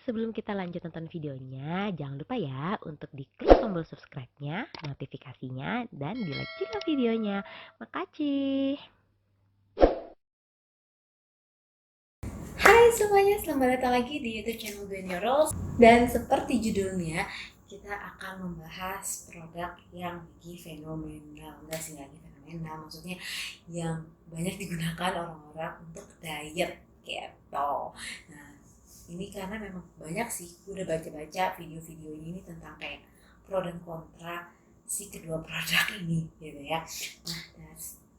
sebelum kita lanjut nonton videonya, jangan lupa ya untuk diklik tombol subscribe-nya, notifikasinya, dan di-like juga videonya. Makasih. Hai semuanya, selamat datang lagi di YouTube channel Dunia Rolls. Dan seperti judulnya, kita akan membahas produk yang lagi fenomenal. Enggak sih lagi fenomenal, maksudnya yang banyak digunakan orang-orang untuk diet gitu. Nah, ini karena memang banyak sih, gue udah baca-baca video-video ini tentang kayak pro dan kontra si kedua produk ini gitu ya. Nah,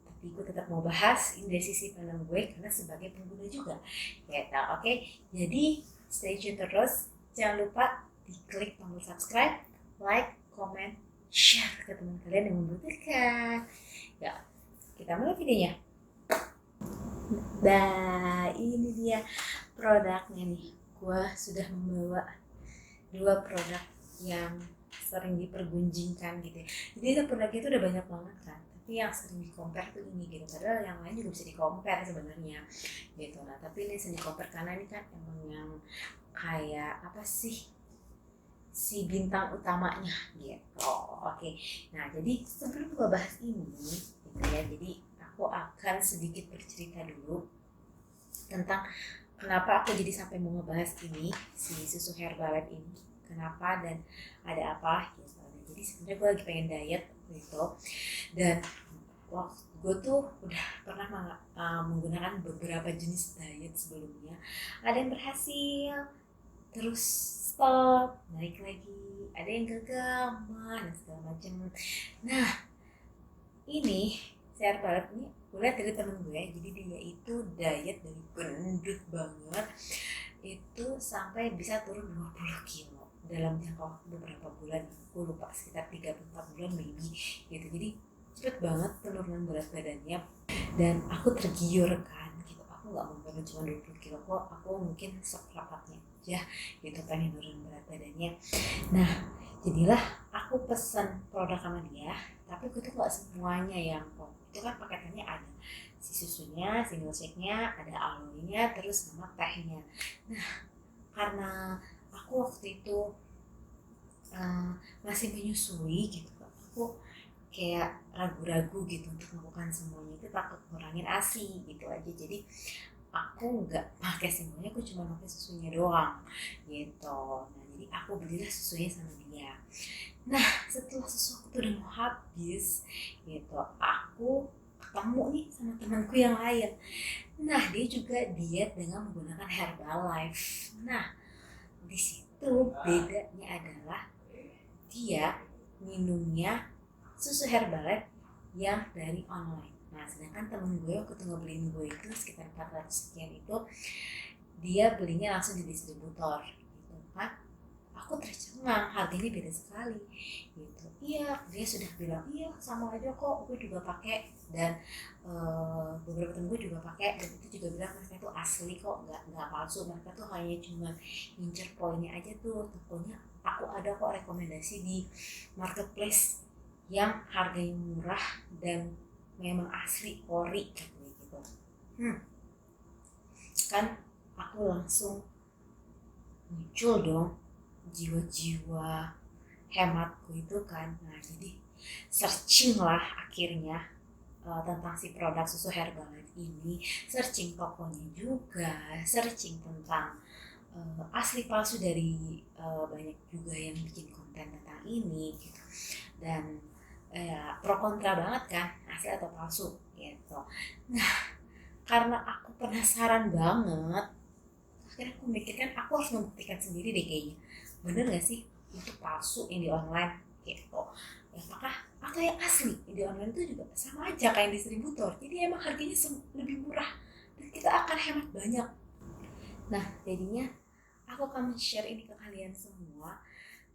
tapi gue tetap mau bahas ini dari sisi pandang gue karena sebagai pengguna juga gitu. Oke, jadi stay tune terus, jangan lupa diklik tombol subscribe, like, comment, share ke teman kalian yang membutuhkan. Ya, kita mulai videonya. Nah, ini dia produknya nih. Gue sudah membawa dua produk yang sering dipergunjingkan gitu ya. Jadi produknya itu udah banyak banget kan, tapi yang sering di-compare tuh ini gitu. Padahal yang lain juga bisa di-compare sebenarnya gitu. Nah, tapi ini sering di-compare karena ini kan emang yang kayak apa sih, si bintang utamanya gitu. Oke. Nah, jadi sebelum gue bahas ini gitu ya, jadi aku akan sedikit bercerita dulu tentang kenapa aku jadi sampai mau ngebahas ini, si susu Herbalife ini, kenapa dan ada apa gitu. Jadi sebenarnya gue lagi pengen diet gitu, dan waktu gue tuh udah pernah menggunakan beberapa jenis diet sebelumnya. Ada yang berhasil, terus stop, naik lagi, ada yang gagal, dan segala macam. Nah, ini share banget ini gue lihat dari temen gue, jadi dia itu diet dari gendut banget itu sampai bisa turun 20 kilo dalam jangka waktu beberapa bulan, gue lupa sekitar 3-4 bulan maybe gitu. Jadi cepet banget penurunan berat badannya dan aku tergiur kan gitu, aku nggak mau turun cuma 20 kilo kok, aku mungkin seperempatnya aja gitu pengen turun berat badannya. Nah, jadilah aku pesan produk sama dia, tapi aku tuh nggak semuanya yang kok itu kan paketannya ada si susunya, si milkshake-nya, ada aloe-nya, terus sama tehnya. Nah, karena aku waktu itu uh, masih menyusui gitu, aku kayak ragu-ragu gitu untuk melakukan semuanya, itu takut ngurangin ASI gitu aja. Jadi aku nggak pakai semuanya, aku cuma pakai susunya doang gitu. Nah, jadi aku belilah susunya sama dia. Nah, setelah susu aku tuh udah mau habis gitu, aku ketemu nih sama temanku yang lain. Nah, dia juga diet dengan menggunakan Herbalife. Nah, di situ bedanya adalah dia minumnya susu Herbalife yang dari online. Nah, sedangkan temen gue waktu itu ngebeliin gue itu sekitar 400 sekian itu, dia belinya langsung di distributor gitu kan. Aku tercengang, harganya beda sekali gitu. Iya, dia sudah bilang iya sama aja kok, gue juga pakai, dan beberapa temen gue juga pakai, dan itu juga bilang mereka itu asli kok, nggak palsu, mereka tuh hanya cuma ngincer poinnya aja tuh. Tokonya aku ada kok rekomendasi di marketplace yang harganya murah dan memang asli ori kayak gitu. Kan aku langsung muncul dong jiwa-jiwa hematku itu kan. Nah, jadi searching lah akhirnya tentang si produk susu Herbalife ini, searching tokonya juga, searching tentang asli palsu dari banyak juga yang bikin konten tentang ini gitu. Dan pro kontra banget kan, asli atau palsu gitu. Nah, karena aku penasaran banget, akhirnya aku mikirkan aku harus membuktikan sendiri deh kayaknya, bener gak sih itu palsu yang di online gitu ya, apakah atau yang asli yang di online itu juga sama aja kayak yang distributor, jadi emang harganya lebih murah dan kita akan hemat banyak. Nah, jadinya aku akan share ini ke kalian semua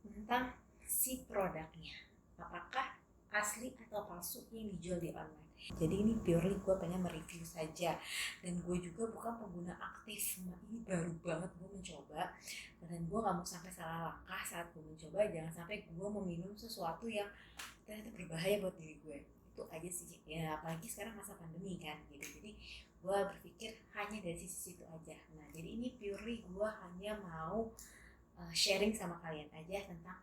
tentang si produknya, apakah asli atau palsu yang dijual di online. Jadi ini purely gue pengen mereview saja, dan gue juga bukan pengguna aktif. Nah, ini baru banget gue mencoba, dan gue gak mau sampai salah langkah saat gue mencoba. Jangan sampai gue meminum sesuatu yang ternyata berbahaya buat diri gue. Itu aja sih ya, apalagi sekarang masa pandemi kan gitu. Jadi gue berpikir hanya dari sisi situ aja. Nah, jadi ini purely gue hanya mau sharing sama kalian aja tentang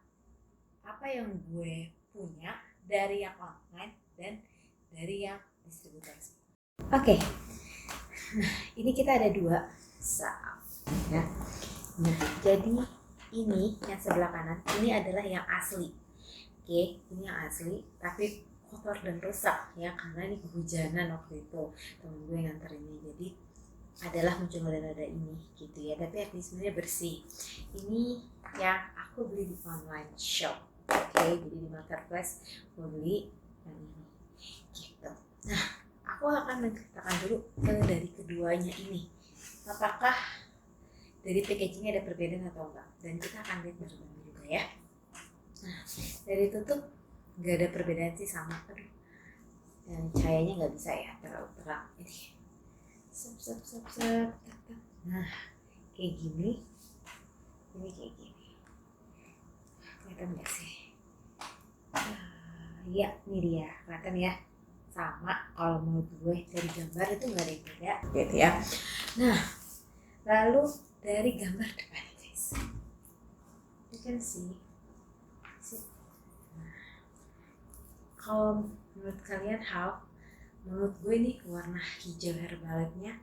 apa yang gue punya dari yang online dan dari yang distributor. Oke. Nah, ini kita ada 2 saat ya. Nah, jadi ini yang sebelah kanan ini adalah yang asli. Oke, ini yang asli tapi kotor dan rusak ya karena ini kehujanan waktu itu temen gue nganterin ini, jadi adalah muncul ada ini gitu ya, tapi ini sebenarnya bersih. Ini yang aku beli di online shop. Oke, jadi di marketplace gue beli yang ini gitu. Nah, aku akan menceritakan dulu dari keduanya ini apakah dari packagingnya ada perbedaan atau enggak, dan kita akan lihat bareng-bareng juga ya. Nah, dari tutup nggak ada perbedaan sih, sama. Aduh, dan cahayanya nggak bisa ya terlalu terang ini. Nah, kayak gini, ini kayak gini, kelihatan nggak sih? Ya, ini dia, kelihatan ya, sama. Kalau menurut gue dari gambar itu nggak ada yang beda gitu ya. Nah, lalu dari gambar depan guys, you can see. Nah, kalau menurut kalian menurut gue nih warna hijau herbaletnya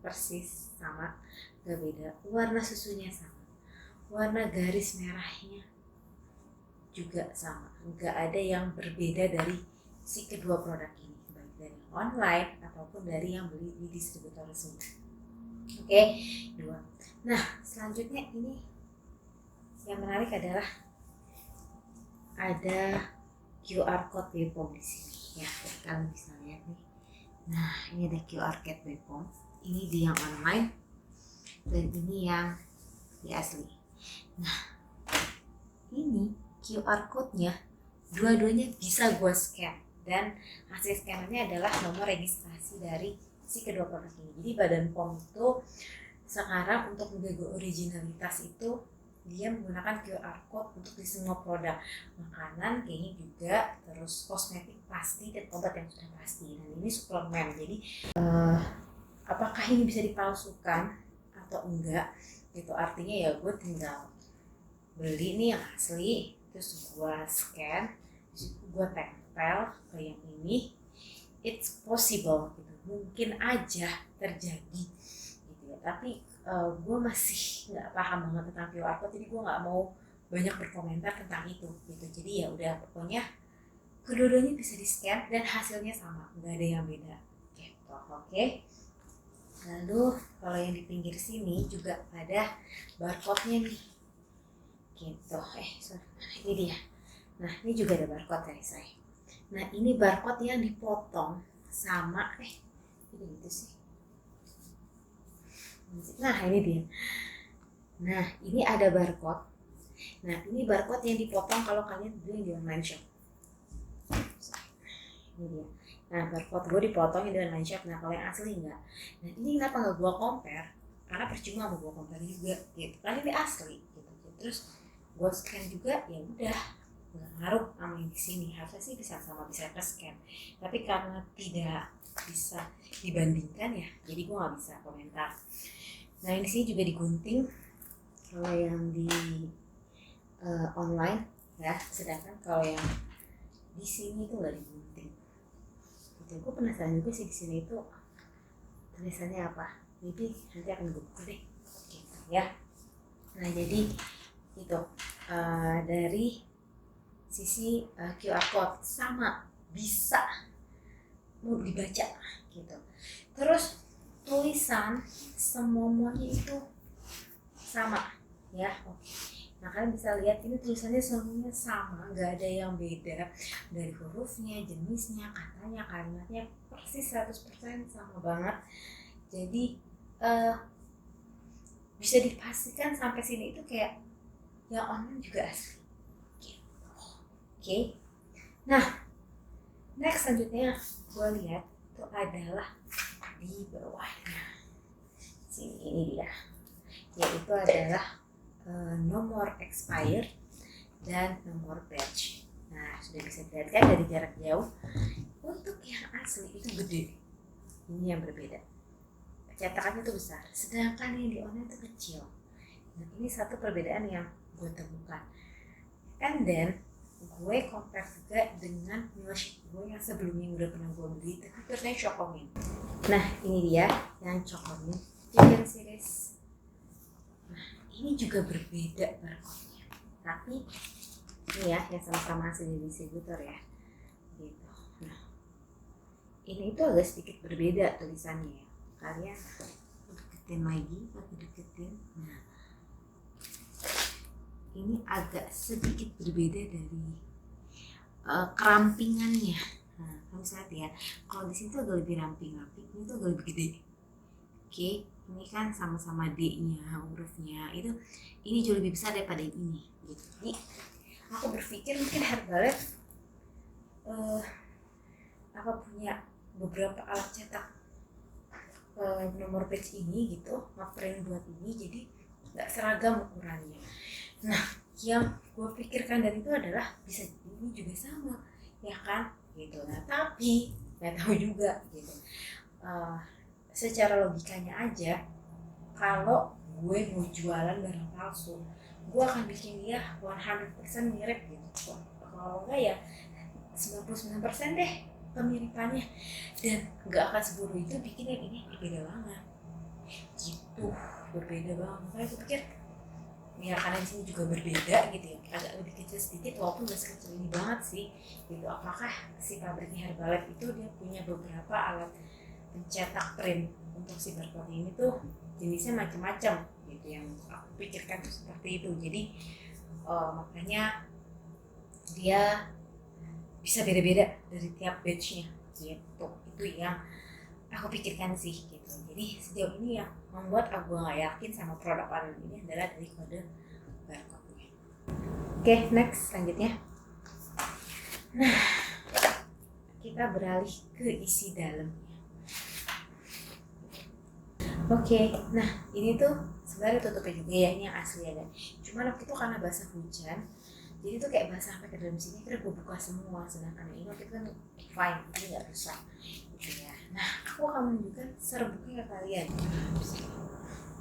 persis sama, gak beda. Warna susunya sama, warna garis merahnya juga sama, gak ada yang berbeda dari si kedua produk ini, baik dari online ataupun dari yang beli di distributor resmi. Oke, 2. Nah, selanjutnya ini yang menarik adalah ada QR code BPOM di sini ya, kalian bisa lihat nih. Nah, ini ada QR code BPOM, ini di yang online dan ini yang di asli. Nah, ini QR code-nya dua-duanya bisa gue scan, dan hasil scannernya adalah nomor registrasi dari si kedua produk ini. Jadi Badan POM itu sekarang untuk menjaga originalitas itu dia menggunakan QR code untuk di semua produk, makanan kayaknya juga, terus kosmetik pasti, dan obat yang sudah pasti. Dan ini suplemen, jadi apakah ini bisa dipalsukan atau enggak, itu artinya ya gue tinggal beli nih yang asli, terus gue scan, terus gue tempel ke yang ini. It's possible gitu, mungkin aja terjadi gitu ya, tapi gue masih nggak paham banget tentang QR code, jadi gue nggak mau banyak berkomentar tentang itu gitu. Jadi ya udah, pokoknya kedua-duanya bisa di scan dan hasilnya sama, nggak ada yang beda gitu. Oke. Lalu kalau yang di pinggir sini juga ada barcode-nya nih gitu. Ini dia. Nah, ini juga ada barcode dari saya. Nah, ini barcode yang dipotong sama ini gitu sih. Nah, ini dia. Nah, ini ada barcode. Nah, ini barcode yang dipotong kalau kalian beli di online shop. Ini dia. Nah, barcode gue dipotong di online shop. Nah, kalau yang asli enggak. Nah, ini kenapa nggak gue compare? Karena percuma mau gue compare juga gitu. Kan ini asli gitu. Terus gue scan juga, ya udah, nggak ngaruh sama yang di sini. Harusnya sih bisa sama, bisa scan. Tapi karena tidak bisa dibandingkan ya, jadi gue nggak bisa komentar. Nah, ini sih juga digunting kalau yang di online ya, sedangkan kalau yang di sini tuh nggak digunting. Gitu. Gue penasaran juga sih di sini itu tulisannya apa. Jadi nanti akan gue buka deh. Gitu ya. Nah, jadi itu dari sisi QR code sama, bisa mau dibaca gitu. Terus tulisan semuanya itu sama ya. Oke. Nah, kalian bisa lihat ini tulisannya semuanya sama, nggak ada yang beda dari hurufnya, jenisnya, katanya, kalimatnya persis 100% sama banget. Jadi bisa dipastikan sampai sini itu kayak yang online juga asli gitu. Oke. Nah, next selanjutnya gue lihat itu adalah di bawahnya sini, ini dia, yaitu adalah nomor expired dan nomor batch. Nah, sudah bisa dilihat kan dari jarak jauh. Untuk yang asli itu gede, ini yang berbeda, cetakannya itu besar, sedangkan yang di online itu kecil Nah, ini satu perbedaan yang gue temukan. And then gue compare juga dengan milkshake gue yang sebelumnya udah pernah gue beli, tapi ternyata Chocomint. Nah, ini dia yang Chocomint Chicken Series. Nah, ini juga berbeda barcode-nya, tapi ini ya yang sama-sama hasil distributor ya gitu. Nah, ini tuh agak sedikit berbeda tulisannya ya, kalian deketin lagi, aku deketin. Nah, ini agak sedikit berbeda dari kerampingannya. Nah, kamu lihat ya, kalau di sini tuh agak lebih ramping-ramping, ini tuh agak lebih gede. Oke, ini kan sama-sama D-nya hurufnya itu, ini jauh lebih besar daripada yang ini gitu. Jadi aku berpikir mungkin Herbalife apa punya beberapa alat cetak nomor batch ini gitu, ngeprint buat ini, jadi nggak seragam ukurannya. Nah, yang gue pikirkan dari itu adalah bisa ini juga sama ya kan gitu. Nah, tapi nggak tahu juga gitu. Secara logikanya aja, kalau gue mau jualan barang palsu, gue akan bikin dia 100% mirip gitu. Kalau enggak ya 99% deh pemiripannya, dan nggak akan sebodoh itu bikin yang ini berbeda banget gitu, berbeda banget. Makanya aku pikir ya karena di sini juga berbeda gitu ya, agak lebih kecil sedikit walaupun gak sekecil ini banget sih gitu. Apakah si pabriknya Herbalife itu dia punya beberapa alat pencetak print untuk si barcode ini tuh jenisnya macam-macam gitu, yang aku pikirkan tuh seperti itu. Jadi makanya dia bisa beda-beda dari tiap batchnya gitu. Itu yang aku pikirkan sih gitu. Jadi sejauh ini yang membuat aku gak yakin sama produk online ini adalah dari kode barcode-nya. Oke, next selanjutnya. Nah, kita beralih ke isi dalamnya. Oke, nah ini tuh sebenarnya tutupnya juga ya, ini yang asli ya kan. Cuman waktu itu karena basah hujan, jadi tuh kayak basah sampai ke dalam sini, kira gue buka semua. Sedangkan ini waktu itu kan fine, jadi nggak rusak gitu ya. Nah, aku akan menunjukkan serbuknya ke kalian.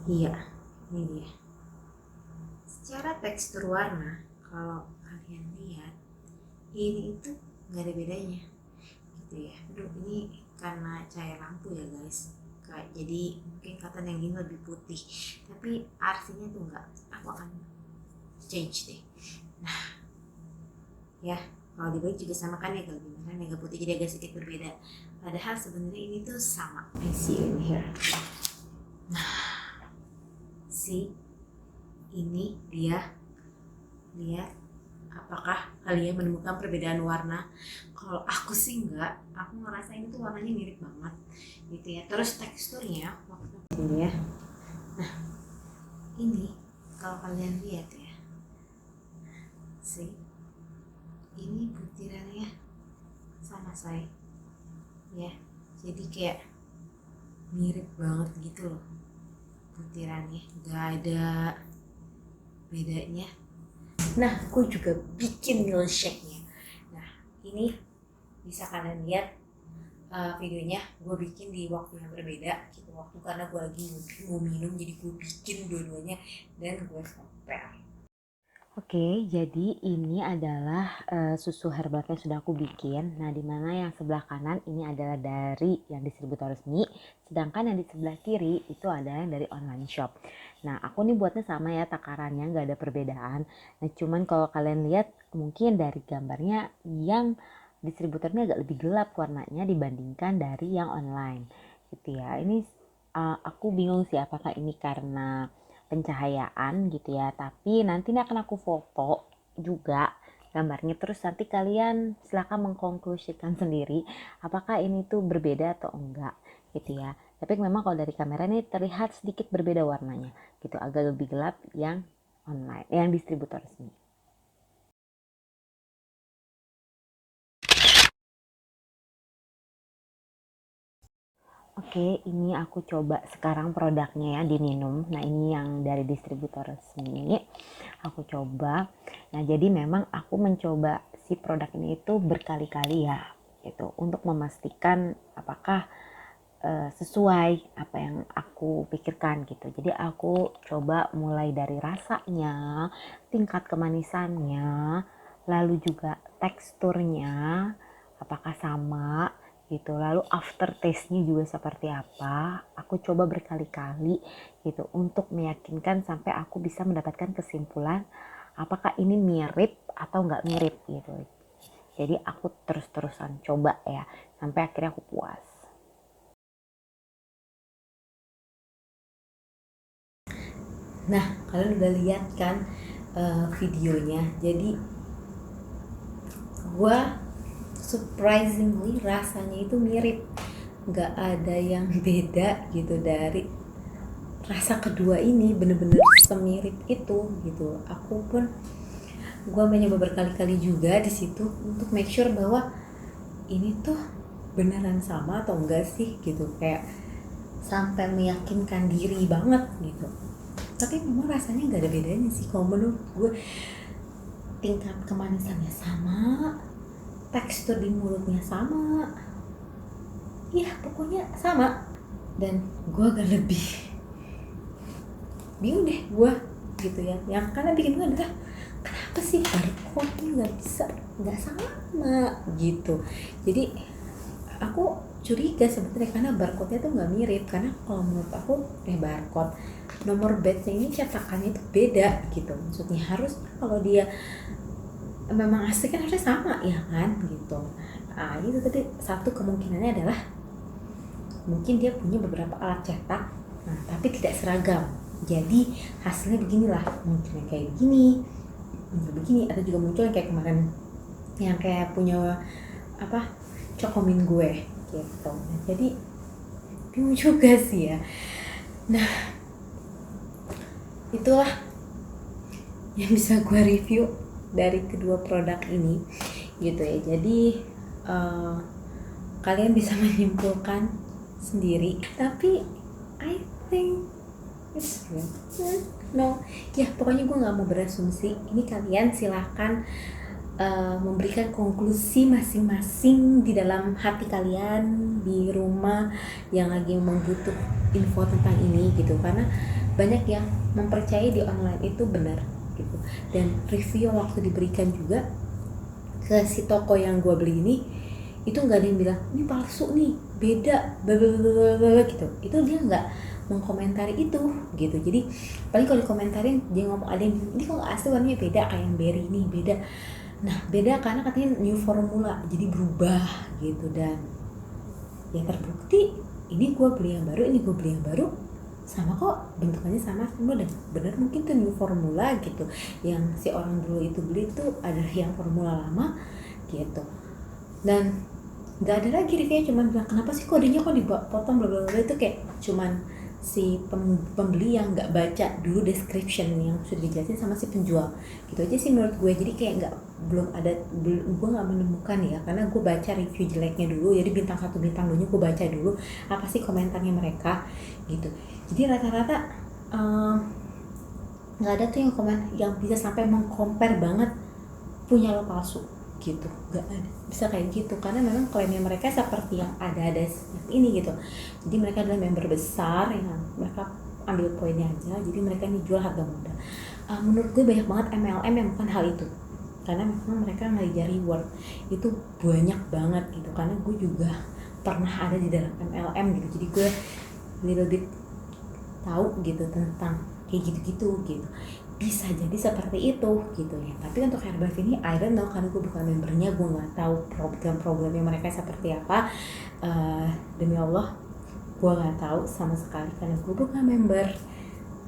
Iya, ini dia. Secara tekstur warna, kalau kalian lihat, ini itu nggak ada bedanya gitu ya. Aduh, ini karena cahaya lampu ya guys, kayak jadi mungkin kata yang ini lebih putih, tapi artinya tuh enggak. Aku akan change deh. Nah ya, kalau dibalik juga sama kan ya, kalau gimana yang agak putih jadi agak sedikit berbeda, padahal sebenarnya ini tuh sama. I see in here. Nah, see, ini dia, lihat apakah kalian menemukan perbedaan warna? Kalau aku sih enggak, aku ngerasa ini tuh warnanya mirip banget gitu ya. Terus teksturnya waktu ini ya, nah ini kalau kalian lihat ya, sih ini butirannya sama saya ya, jadi kayak mirip banget gitu loh butirannya, gak ada bedanya. Nah, aku juga bikin milkshake-nya. Nah, ini bisa kalian lihat videonya, gue bikin di waktu yang berbeda gitu. Waktu karena gue lagi mau minum, jadi gue bikin dua-duanya dan gue compare. Oke, jadi ini adalah susu herbal yang sudah aku bikin. Nah, dimana yang sebelah kanan ini adalah dari yang distributor resmi, sedangkan yang di sebelah kiri itu adalah yang dari online shop. Nah, aku nih buatnya sama ya, takarannya nggak ada perbedaan. Nah, cuman kalau kalian lihat mungkin dari gambarnya yang distributornya agak lebih gelap warnanya dibandingkan dari yang online, gitu ya. Ini aku bingung sih apakah ini karena pencahayaan gitu ya, tapi nanti ini akan aku foto juga gambarnya, terus nanti kalian silahkan mengkonklusikan sendiri apakah ini tuh berbeda atau enggak gitu ya. Tapi memang kalau dari kamera ini terlihat sedikit berbeda warnanya gitu, agak lebih gelap yang online, yang distributor resmi. Oke, ini aku coba sekarang produknya ya diminum. Nah, ini yang dari distributor resmi. Aku coba. Nah, jadi memang aku mencoba si produk ini itu berkali-kali ya, gitu, untuk memastikan apakah sesuai apa yang aku pikirkan gitu. Jadi aku coba mulai dari rasanya, tingkat kemanisannya, lalu juga teksturnya apakah sama gitu, lalu aftertaste-nya juga seperti apa. Aku coba berkali-kali gitu untuk meyakinkan sampai aku bisa mendapatkan kesimpulan apakah ini mirip atau nggak mirip gitu. Jadi aku terus-terusan coba ya sampai akhirnya aku puas. Nah, kalian udah lihat kan videonya. Jadi gue surprisingly rasanya itu mirip, nggak ada yang beda gitu dari rasa kedua ini, bener-bener semirip itu gitu. Aku pun gue mencoba berkali-kali juga di situ untuk make sure bahwa ini tuh beneran sama atau enggak sih gitu, kayak sampai meyakinkan diri banget gitu. Tapi memang rasanya nggak ada bedanya sih kalau menurut gue. Tingkat kemanisannya sama, tekstur di mulutnya sama, ya pokoknya sama. Dan gue agak lebih bingung deh gue gitu ya, yang karena bikin gue adalah kenapa sih barcode-nya nggak sama gitu. Jadi aku curiga sebenarnya karena barcode-nya tuh nggak mirip, karena kalau menurut aku barcode nomor batch-nya ini cetakannya itu beda gitu. Maksudnya harus kalau dia memang asli kan harusnya sama ya kan gitu. Nah itu tadi satu kemungkinannya adalah mungkin dia punya beberapa alat cetak, nah tapi tidak seragam, jadi hasilnya beginilah, mungkin yang kayak begini, begini, atau juga muncul yang kayak kemarin yang kayak punya apa cokomin gue gitu. Nah, jadi bingung juga sih ya. Nah itulah yang bisa gue review dari kedua produk ini gitu ya. Jadi kalian bisa menyimpulkan sendiri, tapi I think it's real. No, ya pokoknya gue nggak mau berasumsi. Ini kalian silahkan memberikan konklusi masing-masing di dalam hati kalian di rumah yang lagi membutuh info tentang ini gitu, karena banyak yang mempercayai di online itu benar gitu, dan review waktu diberikan juga ke si toko yang gue beli ini itu nggak ada yang bilang ini palsu nih, beda blablabla gitu. Itu dia nggak mengkomentari itu gitu. Jadi paling kalau dikomentarin dia ngomong ada yang ini kok nggak asli, warnanya beda kayak yang berry nih beda. Nah beda karena katanya new formula jadi berubah gitu, dan ya terbukti ini gue beli yang baru, ini gue beli yang baru sama kok, bentukannya sama semua, dan bener mungkin tuh new formula gitu. Yang si orang dulu itu beli tuh adalah yang formula lama gitu. Dan nggak ada lagi reviewnya, cuman bilang kenapa sih kodenya kok dipotong blablabla. Itu kayak cuman si pembeli yang nggak baca dulu description yang sudah dijelasin sama si penjual gitu aja sih menurut gue. Jadi kayak gue nggak menemukan ya, karena gue baca review jeleknya dulu, jadi bintang 1 bintang 2 nya gue baca dulu apa sih komentarnya mereka gitu. Jadi rata-rata nggak ada tuh yang komen yang bisa sampai mengcompare banget punya lo palsu gitu, nggak ada bisa kayak gitu, karena memang klaimnya mereka seperti yang ada ini gitu. Jadi mereka adalah member besar yang mereka ambil poinnya aja, jadi mereka ini jual harga mudah. Menurut gue banyak banget MLM yang bukan hal itu, karena memang mereka ngejar reward itu banyak banget gitu, karena gue juga pernah ada di dalam MLM gitu, jadi gue little bit tahu gitu tentang kayak gitu gitu. Bisa jadi seperti itu gitu ya. Tapi untuk Herbalife ini I don't know, karena gue bukan membernya, gue nggak tahu program-programnya mereka seperti apa. Demi Allah gue nggak tahu sama sekali, karena gue bukan member,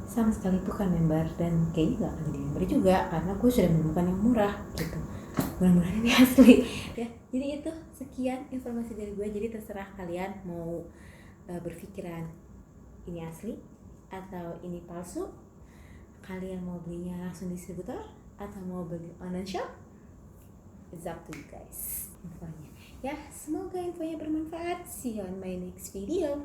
sama sekali bukan member, dan kayaknya nggak akan jadi member juga karena gue sudah menemukan yang murah gitu. Mudah-mudahan ini asli ya. Jadi itu sekian informasi dari gue. Jadi terserah kalian mau berpikiran ini asli atau ini palsu. Kalian mau belinya langsung distributor atau mau beli online shop, it's up to you guys infonya ya. Semoga infonya bermanfaat. See you on my next video.